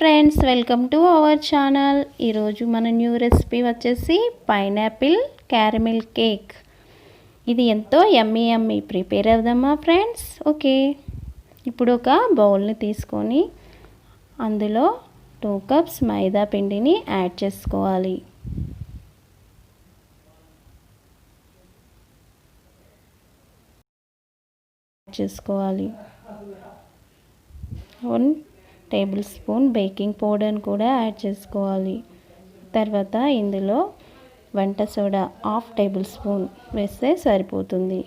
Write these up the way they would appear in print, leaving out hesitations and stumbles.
Friends, welcome to our channel. ఈరోజు మన new recipe వచ్చేసి పైనాపిల్ క్యారమిల్ కేక్. ఇది ఎంతో యమ్మీ ప్రిపేర్ అవుదామా ఫ్రెండ్స్? ఓకే, ఇప్పుడు ఒక బౌల్ని తీసుకొని అందులో 2 కప్స్ మైదా పిండిని యాడ్ చేసుకోవాలి. చేసుకోవాలి 1 టేబుల్ స్పూన్ బేకింగ్ పౌడర్ని కూడా యాడ్ చేసుకోవాలి. తర్వాత ఇందులో వంట సోడా 1/2 టేబుల్ స్పూన్ వేస్తే సరిపోతుంది.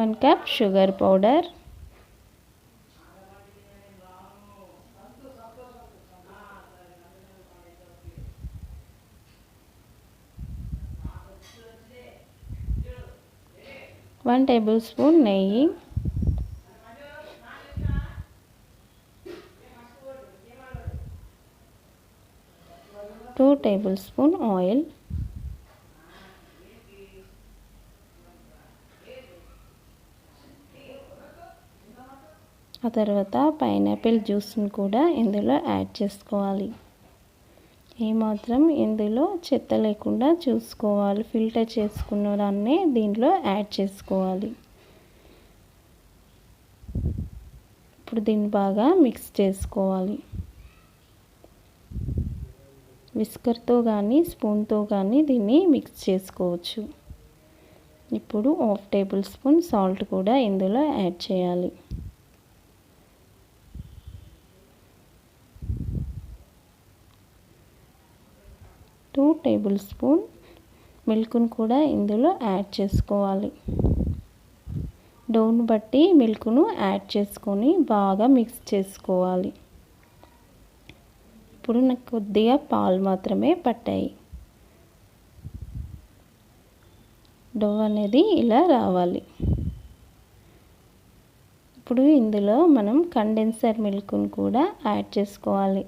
1 cup sugar powder, one table spoon నెయ్యి, 2 టేబుల్ స్పూన్ ఆయిల్, ఆ తర్వాత పైనాపిల్ జ్యూస్ని కూడా ఇందులో యాడ్ చేసుకోవాలి. ఏమాత్రం ఇందులో చెత్త లేకుండా చూసుకోవాలి. ఫిల్టర్ చేసుకున్న దాన్ని దీంట్లో యాడ్ చేసుకోవాలి. ఇప్పుడు దీన్ని బాగా మిక్స్ చేసుకోవాలి. విస్కర్తో కానీ స్పూన్తో కానీ దీన్ని మిక్స్ చేసుకోవచ్చు. ఇప్పుడు 1/2 టేబుల్ స్పూన్ సాల్ట్ కూడా ఇందులో యాడ్ చేయాలి. 2 టేబుల్ స్పూన్ మిల్క్ను కూడా ఇందులో యాడ్ చేసుకోవాలి. డౌను బట్టి మిల్క్ను యాడ్ చేసుకొని బాగా మిక్స్ చేసుకోవాలి. ఇప్పుడు నాకు కొద్దిగా పాలు మాత్రమే పట్టాయి. డో అనేది ఇలా రావాలి. ఇప్పుడు ఇందులో మనం కండెన్సర్ మిల్క్ను కూడా యాడ్ చేసుకోవాలి.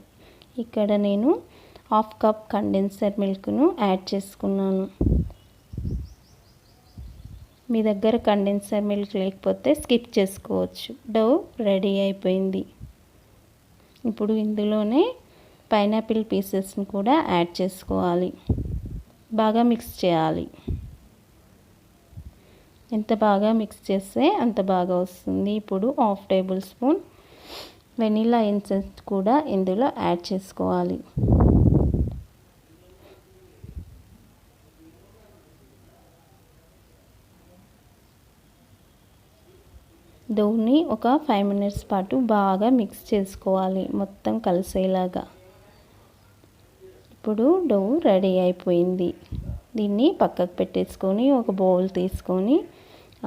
ఇక్కడ నేను 1/2 కప్ కండెన్సర్ మిల్క్ను యాడ్ చేసుకున్నాను. మీ దగ్గర కండెన్సర్ మిల్క్ లేకపోతే స్కిప్ చేసుకోవచ్చు. డో రెడీ అయిపోయింది. ఇప్పుడు ఇందులోనే పైనాపిల్ పీసెస్ని కూడా యాడ్ చేసుకోవాలి. బాగా మిక్స్ చేయాలి. ఎంత బాగా మిక్స్ చేస్తే అంత బాగా వస్తుంది. ఇప్పుడు 1/2 టేబుల్ స్పూన్ వెనిలా ఎసెన్స్ కూడా ఇందులో యాడ్ చేసుకోవాలి. డోని ఒక 5 మినిట్స్ పాటు బాగా మిక్స్ చేసుకోవాలి, మొత్తం కలిసేలాగా. ఇప్పుడు డో రెడీ అయిపోయింది. దీన్ని పక్కకు పెట్టేసుకొని ఒక బౌల్ తీసుకొని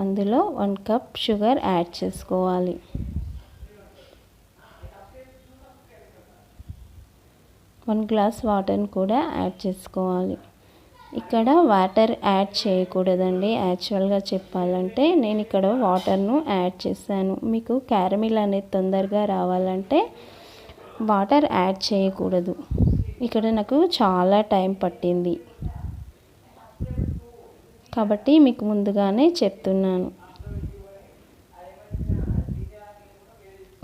అందులో 1 కప్ షుగర్ యాడ్ చేసుకోవాలి. వన్ గ్లాస్ వాటర్ని కూడా యాడ్ చేసుకోవాలి. ఇక్కడ వాటర్ యాడ్ చేయకూడదండి. యాక్చువల్గా చెప్పాలంటే నేను ఇక్కడ వాటర్ను యాడ్ చేశాను. మీకు క్యారమిల్ అనేది తొందరగా రావాలంటే వాటర్ యాడ్ చేయకూడదు. ఇక్కడ నాకు చాలా టైం పట్టింది కాబట్టి మీకు ముందుగానే చెప్తున్నాను.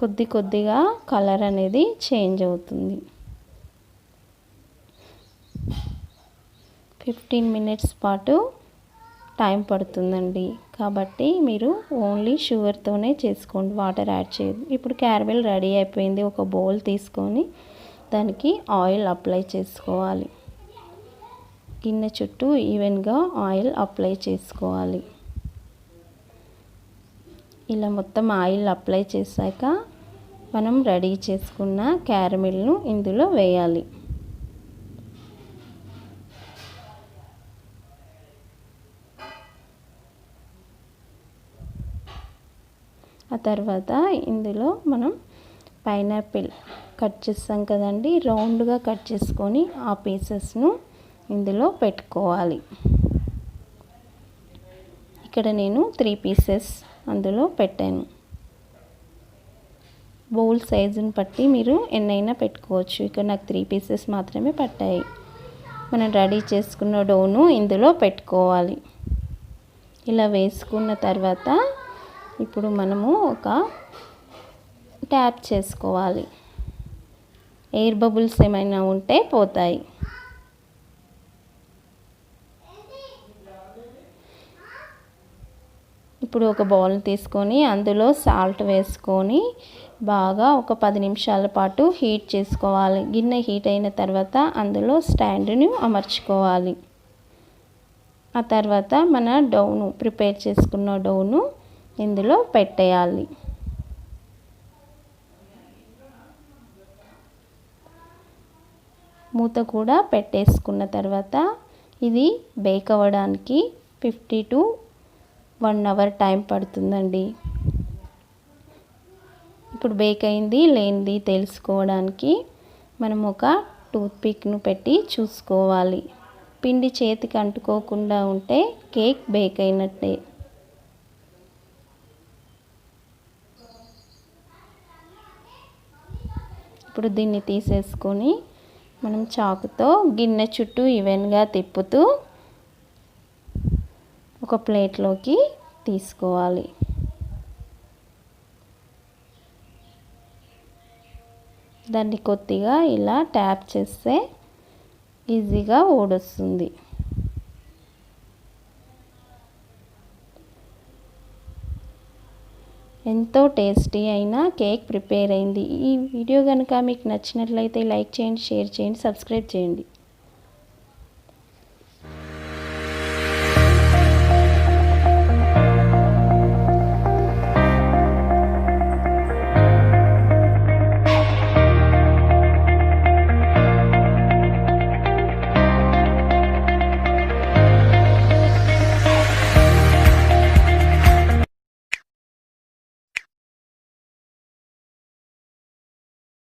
కొద్దిగా కలర్ అనేది చేంజ్ అవుతుంది. 15 మినిట్స్ పాటు టైం పడుతుందండి. కాబట్టి మీరు ఓన్లీ షుగర్తోనే చేసుకోండి, వాటర్ యాడ్ చేయదు. ఇప్పుడు క్యారమిల్ రెడీ అయిపోయింది. ఒక బౌల్ తీసుకొని దానికి ఆయిల్ అప్లై చేసుకోవాలి. గిన్నె చుట్టూ ఈవెన్గా ఆయిల్ అప్లై చేసుకోవాలి. ఇలా మొత్తం ఆయిల్ అప్లై చేశాక మనం రెడీ చేసుకున్న క్యారమిల్ను ఇందులో వేయాలి. ఆ తర్వాత ఇందులో మనం పైనాపిల్ కట్ చేస్తాం కదండి, రౌండ్గా కట్ చేసుకొని ఆ పీసెస్ను ఇందులో పెట్టుకోవాలి. ఇక్కడ నేను 3 పీసెస్ అందులో పెట్టాను. బౌల్ సైజుని బట్టి మీరు ఎన్నైనా పెట్టుకోవచ్చు. ఇక్కడ నాకు 3 పీసెస్ మాత్రమే పట్టాయి. మనం రెడీ చేసుకున్న డోను ఇందులో పెట్టుకోవాలి. ఇలా వేసుకున్న తర్వాత ఇప్పుడు మనము ఒక ట్యాప్ చేసుకోవాలి. ఎయిర్ బబుల్స్ ఏమైనా ఉంటే పోతాయి. ఇప్పుడు ఒక బౌల్ తీసుకొని అందులో సాల్ట్ వేసుకొని బాగా ఒక 10 నిమిషాల పాటు హీట్ చేసుకోవాలి. గిన్నె హీట్ అయిన తర్వాత అందులో స్టాండ్ని అమర్చుకోవాలి. ఆ తర్వాత మన డౌను ప్రిపేర్ చేసుకున్న డౌను ఇందులో పెట్టేయాలి. మూత కూడా పెట్టేసుకున్న తర్వాత ఇది బేక్ అవ్వడానికి 50 to 1 అవర్ టైం పడుతుందండి. ఇప్పుడు బేక్ అయింది లేనిది తెలుసుకోవడానికి మనం ఒక టూత్పిక్ను పెట్టి చూసుకోవాలి. పిండి చేతికి అంటుకోకుండా ఉంటే కేక్ బేక్ అయినట్టే. ఇప్పుడు దీన్ని తీసేసుకొని మనం చాకుతో గిన్నె చుట్టూ ఈవెన్గా తిప్పుతూ ఒక ప్లేట్లోకి తీసుకోవాలి. దాన్ని కొద్దిగా ఇలా ట్యాప్ చేస్తే ఈజీగా ఊడొస్తుంది. ఎంతో టేస్టీ అయిన కేక్ ప్రిపేర్ అయింది. ఈ వీడియో కనుక మీకు నచ్చినట్లయితే లైక్ చేయండి, షేర్ చేయండి, సబ్స్క్రైబ్ చేయండి.